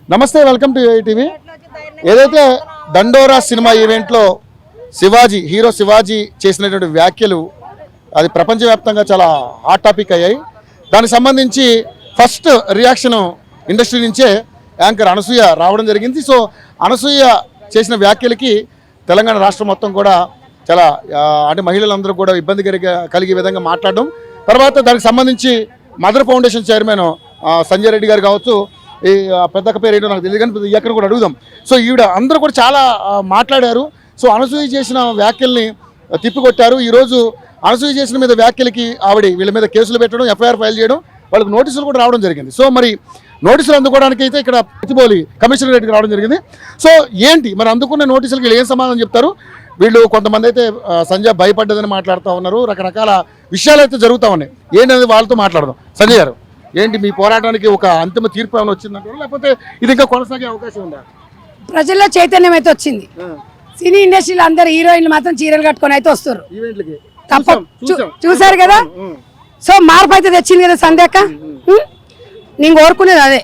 నమస్తే, welcome to TV. ఏదైతే దండోరా సినిమా ఈవెంట్లో హీరో శివాజీ చేసినటువంటి వ్యాఖ్యలు అది ప్రపంచవ్యాప్తంగా చాలా హాట్ టాపిక్ అయ్యాయి. దానికి సంబంధించి ఫస్ట్ రియాక్షన్ ఇండస్ట్రీ నుంచే యాంకర్ అనసూయ రావడం జరిగింది. సో అనసూయ చేసిన వ్యాఖ్యలకి తెలంగాణ రాష్ట్రం మొత్తం కూడా చాలా అంటే మహిళలందరూ కూడా ఇబ్బంది కలిగే విధంగా మాట్లాడడం. తర్వాత దానికి సంబంధించి mother foundation chairman Sanjay Reddy గారు కావచ్చు, ఈ పెద్దక్క పేరు ఏంటో నాకు తెలియదు కానీ ఎక్కడ కూడా అడుగుదాం. సో ఈవిడ అందరూ కూడా చాలా మాట్లాడారు. సో అనసూయ చేసిన వ్యాఖ్యల్ని తిప్పికొట్టారు. ఈరోజు అనసూయ చేసిన వ్యాఖ్యలకి వీళ్ళ మీద కేసులు పెట్టడం, ఎఫ్ఐఆర్ ఫైల్ చేయడం, వాళ్ళకి నోటీసులు కూడా రావడం జరిగింది. సో మరి నోటీసులు అందుకోవడానికి అయితే ఇక్కడ ప్రతిపోలి కమిషనరేట్కి రావడం జరిగింది. సో ఏంటి మరి అందుకున్న నోటీసులకి ఏం సమాధానం చెప్తారు? వీళ్ళు కొంతమంది అయితే సంజయ్ భయపడ్డదని మాట్లాడుతూ ఉన్నారు. రకరకాల విషయాలు అయితే జరుగుతూ ఉన్నాయి. ఏంటనేది వాళ్ళతో మాట్లాడదాం. సంజయ్ గారు, ఏంటి మీ పోరాటానికి ఒక అంతిమ తీర్పు ఏమైనా వచ్చిందంటారు, లేకపోతే ఇది ఇంకా కొనసాగే అవకాశం ఉందా? ప్రజల్లో చైతన్యం అయితే వచ్చింది. సినీ ఇండస్ట్రీలో అందరు హీరోయిన్లు మాత్రం చీరలు కట్టుకొని అయితే వస్తారు. చూసారు కదా. సో మార్పు అయితే తెచ్చింది కదా సంధ్యక్క. నేను కోరుకునేది అదే.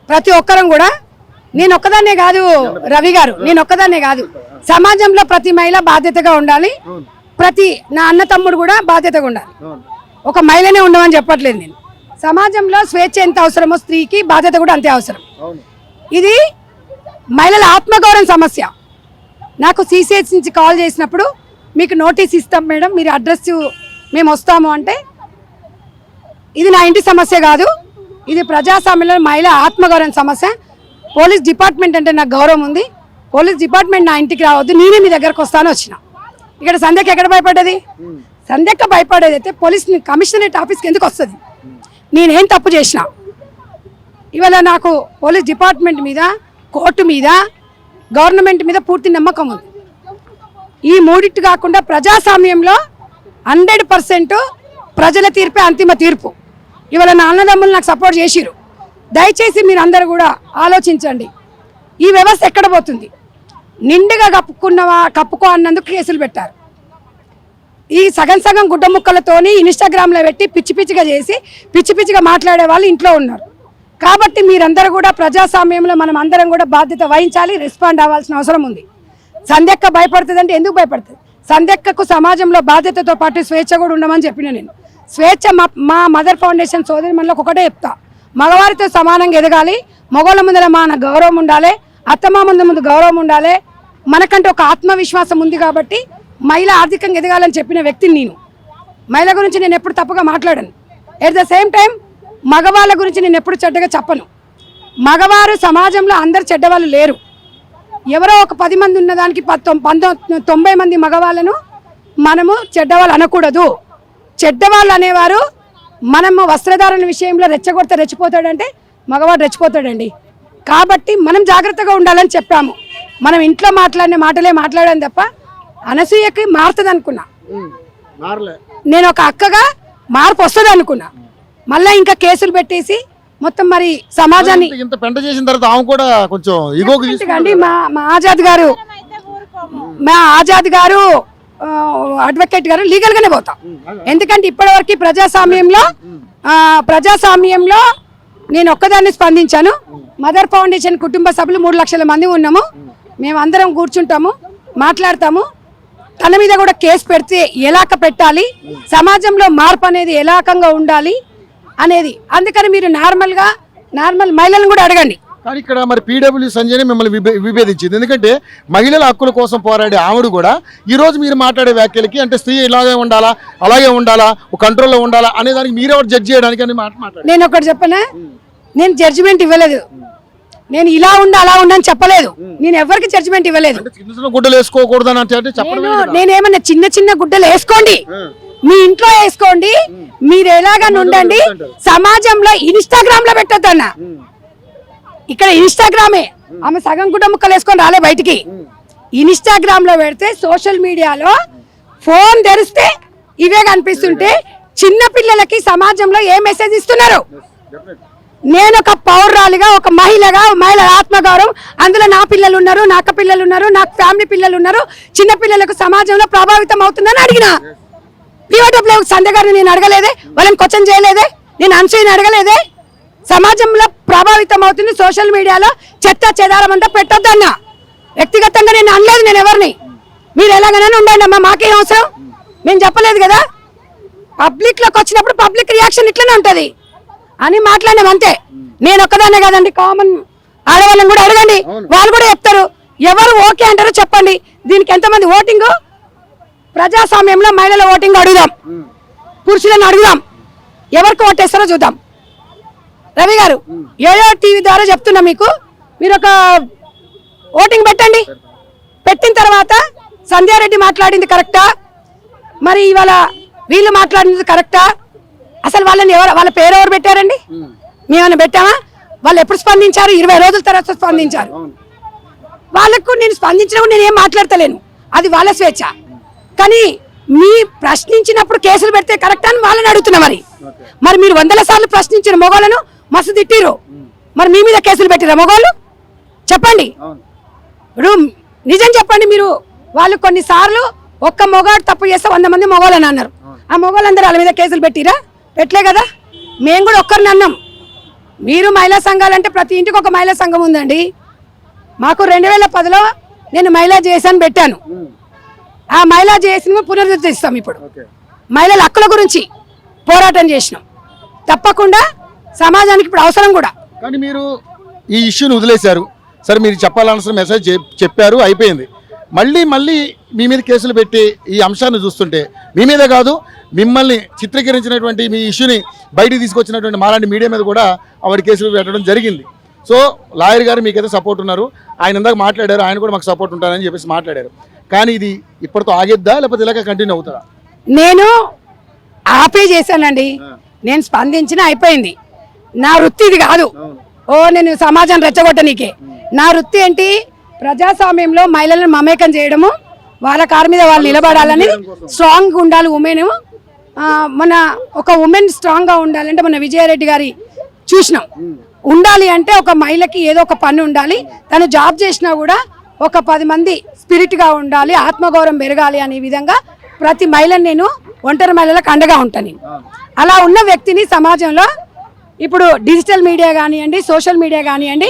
ప్రతి ఒక్కరం కూడా, నేను ఒక్కదాన్నే కాదు రవి గారు, నేను ఒక్కదాన్నే కాదు, సమాజంలో ప్రతి మహిళ బాధ్యతగా ఉండాలి. నా అన్న తమ్ముడు కూడా బాధ్యతగా ఉండాలి. ఒక మహిళనే ఉండమని చెప్పట్లేదు నేను. సమాజంలో స్వేచ్ఛ ఎంత అవసరమో స్త్రీకి బాధ్యత కూడా అంతే అవసరం. ఇది మహిళల ఆత్మగౌరవం సమస్య. నాకు సిసిహెచ్ నుంచి కాల్ చేసినప్పుడు మీకు నోటీస్ ఇస్తాం మేడం, మీరు అడ్రస్ మేము వస్తాము అంటే, ఇది నా ఇంటి సమస్య కాదు, ఇది ప్రజాస్వామ్యంలో మహిళ ఆత్మగౌరవం సమస్య. పోలీస్ డిపార్ట్మెంట్ అంటే నాకు గౌరవం ఉంది. పోలీస్ డిపార్ట్మెంట్ నా ఇంటికి రావద్దు, నేనే మీ దగ్గరకు వస్తాను వచ్చిన. ఇక్కడ సంధ్యక్క ఎక్కడ భయపడ్డది? సంధ్యక్క భయపడేది అయితే పోలీస్ కమిషనరేట్ ఆఫీస్కి ఎందుకు వస్తుంది? నేనేం తప్పు చేసిన? ఇవాళ నాకు పోలీస్ డిపార్ట్మెంట్ మీద, కోర్టు మీద, గవర్నమెంట్ మీద పూర్తి నమ్మకం ఉంది. ఈ మూడిట్టు కాకుండా ప్రజాస్వామ్యంలో 100% ప్రజల తీర్పే అంతిమ తీర్పు. ఇవాళ నా అన్నదమ్ములు నాకు సపోర్ట్ చేసిరు. దయచేసి మీరు అందరూ కూడా ఆలోచించండి, ఈ వ్యవస్థ ఎక్కడ పోతుంది? నిండుగా కప్పుకో అన్నందుకు కేసులు పెట్టారు. ఈ సగం గుడ్డ ముక్కలతోని ఇన్స్టాగ్రామ్లో పెట్టి పిచ్చి పిచ్చిగా చేసి పిచ్చి పిచ్చిగా మాట్లాడే వాళ్ళు ఇంట్లో ఉన్నారు. కాబట్టి మీరందరూ కూడా ప్రజాస్వామ్యంలో మనం అందరం కూడా బాధ్యత వహించాలి, రెస్పాండ్ అవ్వాల్సిన అవసరం ఉంది. సంధ్యక్క భయపడుతుంది అంటే ఎందుకు భయపడుతుంది? సంధ్యక్కకు సమాజంలో బాధ్యతతో పాటు స్వేచ్ఛ కూడా ఉండమని చెప్పిన నేను. స్వేచ్ఛ మా మదర్ ఫౌండేషన్ సోదరి మనలోకి ఒకటే చెప్తా, మగవారితో సమానంగా ఎదగాలి, మగవాళ్ళ ముందర మన గౌరవం ఉండాలి, అత్తమామల ముందు గౌరవం ఉండాలి. మనకంటే ఒక ఆత్మవిశ్వాసం ఉంది కాబట్టి మహిళ ఆర్థికంగా ఎదగాలని చెప్పిన వ్యక్తిని నేను. మహిళ గురించి నేను ఎప్పుడు తప్పుగా మాట్లాడను. ఎట్ ద సేమ్ టైం మగవాళ్ళ గురించి నేను ఎప్పుడు చెడ్డగా చెప్పను. మగవారు సమాజంలో అందరు చెడ్డవాళ్ళు లేరు. ఎవరో ఒక 10 మంది ఉన్నదానికి 90 మంది మగవాళ్ళను మనము చెడ్డవాళ్ళు అనకూడదు. చెడ్డవాళ్ళు అనేవారు మనము వస్త్రధారణ విషయంలో రెచ్చగొడితే రెచ్చిపోతాడంటే మగవాడు రెచ్చిపోతాడండి. కాబట్టి మనం జాగ్రత్తగా ఉండాలని చెప్పాము. మనం ఇంట్లో మాట్లాడిన మాటలే మాట్లాడాను తప్ప అనసూయకి మారుతుంది అనుకున్నా. నేను ఒక అక్కగా మార్పు వస్తుంది అనుకున్నా. మళ్ళీ ఇంకా కేసులు పెట్టేసి మొత్తం మరి సమాజాన్ని ఇంత పెంట చేసిన తర్వాత ఆమె కూడా కొంచెం అండి. మా ఆజాద్ గారు అడ్వకేట్ గారు లీగల్ గానే పోతాం. ఎందుకంటే ఇప్పటివరకు ప్రజాస్వామ్యంలో నేను ఒక్కదాన్ని స్పందించాను. మదర్ ఫౌండేషన్ కుటుంబ సభ్యులు 3 లక్షల మంది ఉన్నాము. మేము అందరం కూర్చుంటాము, మాట్లాడతాము. తన మీద కూడా కేసు పెడితే ఎలాగ పెట్టాలి, సమాజంలో మార్పు అనేది ఎలాగంగా ఉండాలి అనేది. అందుకని మీరు నార్మల్ మహిళలను కూడా అడగండి. కానీ ఇక్కడ మరి పీడబ్ల్యూ సంజయ్ మిమ్మల్ని విభేదించింది. ఎందుకంటే మహిళల హక్కుల కోసం పోరాడే ఆవిడ కూడా ఈ రోజు మీరు మాట్లాడే వ్యాఖ్యలకి అంటే స్త్రీ ఇలాగే ఉండాలా, అలాగే ఉండాలా, ఒక కంట్రోల్లో ఉండాలా అనే దానికి మీరెవరు జడ్జ్ చేయడానికి అని మాట్లాడారు. నేను ఒకటి చెప్పనా, నేను జడ్జిమెంట్ ఇవ్వలేదు. నేను ఇలా ఉండా అలా ఉండని చెప్పలేదు. నేను ఎవరికి జడ్జిమెంట్ ఇవ్వలేదు. గుడ్డలు వేసుకోకూడదు అంటే నేనేమన్నా చిన్న గుడ్డలు వేసుకోండి, మీ ఇంట్లో వేసుకోండి, మీరు ఎలాగా ఉండండి. సమాజంలో ఇన్స్టాగ్రామ్ లో పెట్టొద్దన్న. ఇక్కడ ఇన్స్టాగ్రామే. ఆమె సగం గుడ్డ ముక్కలు వేసుకొని రాలే బయటికి. ఇన్స్టాగ్రామ్ లో పెడితే సోషల్ మీడియాలో ఫోన్ తెరిస్తే ఇవే కనిపిస్తుంటే చిన్న పిల్లలకి సమాజంలో ఏ మెసేజ్ ఇస్తున్నారు? నేను ఒక పౌరాలిగా, ఒక మహిళగా, మహిళల ఆత్మగౌరవం, అందులో నా పిల్లలు ఉన్నారు, నా అక్క పిల్లలు ఉన్నారు, నాకు ఫ్యామిలీ పిల్లలు ఉన్నారు. చిన్న పిల్లలకు సమాజంలో ప్రభావితం అవుతుందని అడిగిన. సంధ్య గారిని నేను అడగలేదే, వాళ్ళని క్వశ్చన్ చేయలేదే, నేను అనసూయని అడగలేదే. సమాజంలో ప్రభావితం అవుతుంది. సోషల్ మీడియాలో చెత్త చెదారం అంతా పెట్టొద్దన్నా. వ్యక్తిగతంగా నేను అనలేదు, నేను ఎవరిని. మీరు ఎలాగైనా ఉండండి అమ్మా, మాకేం అవసరం, మేము చెప్పలేదు కదా. పబ్లిక్ లోకి వచ్చినప్పుడు పబ్లిక్ రియాక్షన్ ఇట్లనే ఉంటది అని మాట్లాడినాం అంతే. నేను ఒక్కదాన్నే కాదండి, కామన్ ఆడవాళ్ళని కూడా అడగండి, వాళ్ళు కూడా చెప్తారు. ఎవరు ఓకే అంటారో చెప్పండి. దీనికి ఎంతమంది ఓటింగ్, ప్రజాస్వామ్యంలో మహిళల ఓటింగ్ అడుగుదాం, పురుషులను అడుగుదాం, ఎవరికి ఓటేస్తారో చూద్దాం. రవి గారు, యోయో టీవీ ద్వారా చెప్తున్నా మీకు, మీరు ఒక ఓటింగ్ పెట్టండి. పెట్టిన తర్వాత సంధ్యారెడ్డి మాట్లాడింది కరెక్టా, మరి ఇవాళ వీళ్ళు మాట్లాడినది కరెక్టా, అసలు వాళ్ళని వాళ్ళ పేరు ఎవరు పెట్టారండి? మేమైనా పెట్టామా? వాళ్ళు ఎప్పుడు స్పందించారు? 20 రోజుల తర్వాత స్పందించారు. వాళ్ళకు నేను స్పందించినప్పుడు నేను ఏం మాట్లాడతలేను, అది వాళ్ళ స్వేచ్ఛ. కానీ మీ ప్రశ్నించినప్పుడు కేసులు పెడితే కరెక్ట్ అని వాళ్ళని అడుగుతున్నా. మరి మీరు 100 సార్లు ప్రశ్నించిన మొగోళ్ళను మస్తు తిట్టిరు, మరి మీ మీద కేసులు పెట్టిరా మొగోళ్ళు? చెప్పండి. ఇప్పుడు నిజం చెప్పండి. మీరు వాళ్ళు కొన్నిసార్లు ఒక్క మొగాడు తప్పు చేస్తే 100 మంది మొగోళ్ళని అన్నారు. ఆ మొగోళ్ళందరూ వాళ్ళ మీద కేసులు పెట్టిరా? పెట్టలే కదా. మేము కూడా ఒక్కరిని అన్నాం. మీరు మహిళా సంఘాలంటే ప్రతి ఇంటికి ఒక మహిళా సంఘం ఉందండి. మాకు 2010లో నేను మహిళా జేఏసీ పెట్టాను. ఆ మహిళా జేఏసీని పునరుద్ధరిస్తాం. ఇప్పుడు మహిళల హక్కుల గురించి పోరాటం చేసినాం. తప్పకుండా సమాజానికి ఇప్పుడు అవసరం కూడా. కానీ మీరు ఈ ఇష్యూని వదిలేశారు. సరే, మీరు చెప్పాలన్న మెసేజ్ చెప్పారు, అయిపోయింది. మళ్ళీ మీ మీద కేసులు పెట్టి ఈ అంశాన్ని చూస్తుంటే, మీ మీదే కాదు, మిమ్మల్ని చిత్రీకరించినటువంటి మీ ఇష్యూని బయటికి తీసుకొచ్చినటువంటి మాలాంటి మీడియా మీద కూడా ఆవిడ కేసులు పెట్టడం జరిగింది. సో లాయర్ గారు మీకైతే సపోర్ట్ ఉన్నారు. ఆయన ఇందాక మాట్లాడారు, ఆయన కూడా మాకు సపోర్ట్ ఉంటారని చెప్పేసి మాట్లాడారు. కానీ ఇది ఇప్పటితో ఆగిద్దా, లేకపోతే ఇలాగ కంటిన్యూ అవుతుందా? నేను ఆపే చేశానండి. నేను స్పందించిన అయిపోయింది. నా వృత్తి ఇది కాదు. నేను సమాజం రెచ్చగొట్టనీకే. నా వృత్తి ఏంటి? ప్రజాస్వామ్యంలో మహిళలను మమేకం చేయడము, వాళ్ళ కారు మీద వాళ్ళు నిలబడాలని, స్ట్రాంగ్ ఉండాలి ఉమెన్. మన ఒక ఉమెన్ స్ట్రాంగ్గా ఉండాలంటే మన విజయారెడ్డి గారి చూసినాం. ఉండాలి అంటే ఒక మహిళకి ఏదో ఒక పని ఉండాలి. తను జాబ్ చేసినా కూడా ఒక 10 మంది స్పిరిట్గా ఉండాలి, ఆత్మగౌరవం పెరగాలి అనే విధంగా ప్రతి మహిళను నేను ఒంటరి మహిళలకు అండగా ఉంటాను. అలా ఉన్న వ్యక్తిని సమాజంలో ఇప్పుడు డిజిటల్ మీడియా కానివ్వండి, సోషల్ మీడియా కానివ్వండి,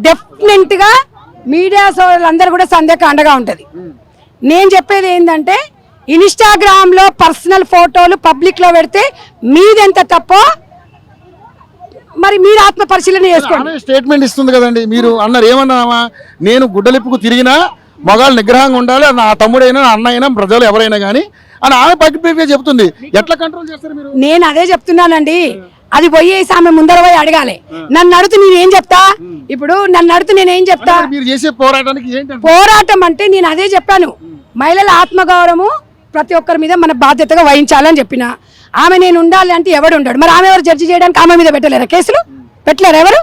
డెఫినెట్గా మీడియా సోదరులందరూ కూడా సంధ్యకు అండగా ఉంటుంది. నేను చెప్పేది ఏంటంటే, ఇన్స్టాగ్రామ్లో పర్సనల్ ఫోటోలు పబ్లిక్లో పెడితే మీదెంత తప్పో మరి మీరు ఆత్మ పరిశీలన చేసుకోండి. స్టేట్మెంట్ ఇస్తుంది కదండి. మీరు అన్నారు, ఏమన్నామా, నేను గుడ్డలిప్పుకు తిరిగినా మగాళ్ళు నిగ్రహంగా ఉండాలి, నా తమ్ముడైనా నా అన్న అయినా ప్రజలు ఎవరైనా కానీ అని ఆమె పట్టిగా చెప్తుంది. ఎట్లా కంట్రోల్ చేస్తారు మీరు? నేను అదే చెప్తున్నానండి. అది పోయేసి ఆమె ముందర పోయి అడగాలి. నన్ను అడుగుతూ నేనేం చెప్తా? ఇప్పుడు నన్ను అడుగుతూ నేనేం చెప్తా? మీరు చేసే పోరాటానికి పోరాటం అంటే నేను అదే చెప్పాను. మహిళల ఆత్మగౌరవము ప్రతి ఒక్కరి మీద మన బాధ్యతగా వహించాలని చెప్పిన. ఆమె నేను ఉండాలి అంటే ఎవడు ఉండడు. మరి ఆమె ఎవరు జడ్జి చేయడానికి ఆమె మీద పెట్టలేరా కేసులు? పెట్టలేరు ఎవరు?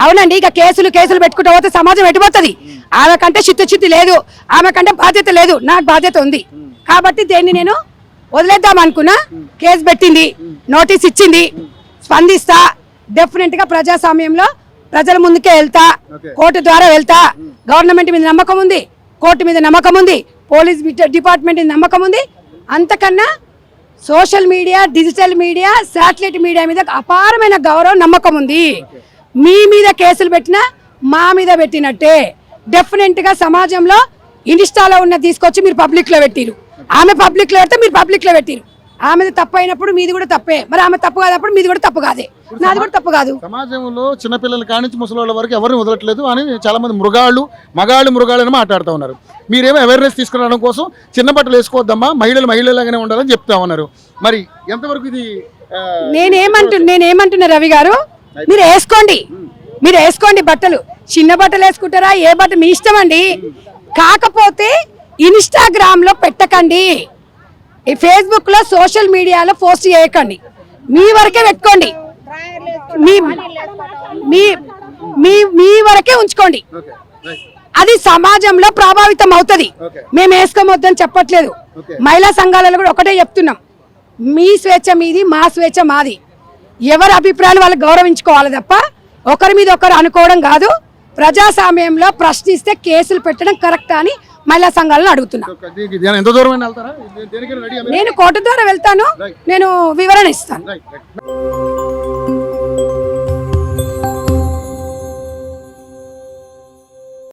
అవునండి. ఇక కేసులు పెట్టుకుంటూ పోతే సమాజం ఎటుపోతుంది. ఆమె కంటే చిత్తశుద్ధి లేదు, ఆమె కంటే బాధ్యత లేదు, నాకు బాధ్యత ఉంది. కాబట్టి దేన్ని నేను వదిలేద్దాం అనుకున్నా. కేసు పెట్టింది, నోటీస్ ఇచ్చింది, స్పందిస్తా. డెఫినెట్ గా ప్రజాస్వామ్యంలో ప్రజల ముందుకే వెళ్తా, కోర్టు ద్వారా వెళ్తా. గవర్నమెంట్ మీద నమ్మకం ఉంది, కోర్టు మీద నమ్మకం ఉంది, పోలీస్ డిపార్ట్మెంట్ మీద నమ్మకం ఉంది. అంతకన్నా social media, digital media, satellite media మీద అపారమైన గౌరవం, నమ్మకం ఉంది. మీ మీద కేసులు పెట్టినా మా మీద పెట్టినట్టే. డెఫినెట్ గా సమాజంలో ఇన్స్టాలో ఉన్న తీసుకొచ్చి మీరు పబ్లిక్ లో పెట్టిరు. ఆమె పబ్లిక్ లో పెడితే మీరు పబ్లిక్ లో పెట్టిరు. ఆమెది తప్పు అయినప్పుడు మీది కూడా తప్పే. మరి ఆమె తప్పు కాదప్పుడు మీది కూడా తప్పు కాదే, నాది కూడా తప్పు కాదు. సమాజంలో చిన్నపిల్లల కానించి ముసలి వరకు ఎవరిని వదలట్లేదు అని చాలా మంది మృగాళ్ళు అని మాట్లాడుతూ ఉన్నారు. మీరేమో అవేర్నెస్ తీసుకురావడం కోసం చిన్న బట్టలు వేసుకోవద్దమ్మా, మహిళలాగానే ఉండాలని చెప్తా ఉన్నారు. మరి ఎంతవరకు ఇది? నేనేమంటున్నా రవి గారు, మీరు వేసుకోండి బట్టలు. చిన్న బట్టలు వేసుకుంటారా, ఏ బట్ట మీ ఇష్టం అండి. కాకపోతే ఇన్స్టాగ్రామ్ లో పెట్టకండి, ఈ ఫేస్బుక్ లో, సోషల్ మీడియాలో పోస్ట్ చేయకండి. మీ వరకే పెట్టుకోండి, మీ వరకే ఉంచుకోండి. అది సమాజంలో ప్రభావితం అవుతుంది. మేము వేసుకోవద్దని చెప్పట్లేదు. మహిళా సంఘాలలో కూడా ఒకటే చెప్తున్నాం, మీ స్వేచ్ఛ మీది, మా స్వేచ్ఛ మాది. ఎవరి అభిప్రాయాలు వాళ్ళకి గౌరవించుకోవాలి తప్ప ఒకరి మీద ఒకరు అనుకోవడం కాదు. ప్రజాస్వామ్యంలో ప్రశ్నిస్తే కేసులు పెట్టడం కరెక్ట్ అని మహిళా సంఘాలను అడుగుతున్నా. నేను కోర్టు ద్వారా వెళ్తాను, నేను వివరణ ఇస్తాను.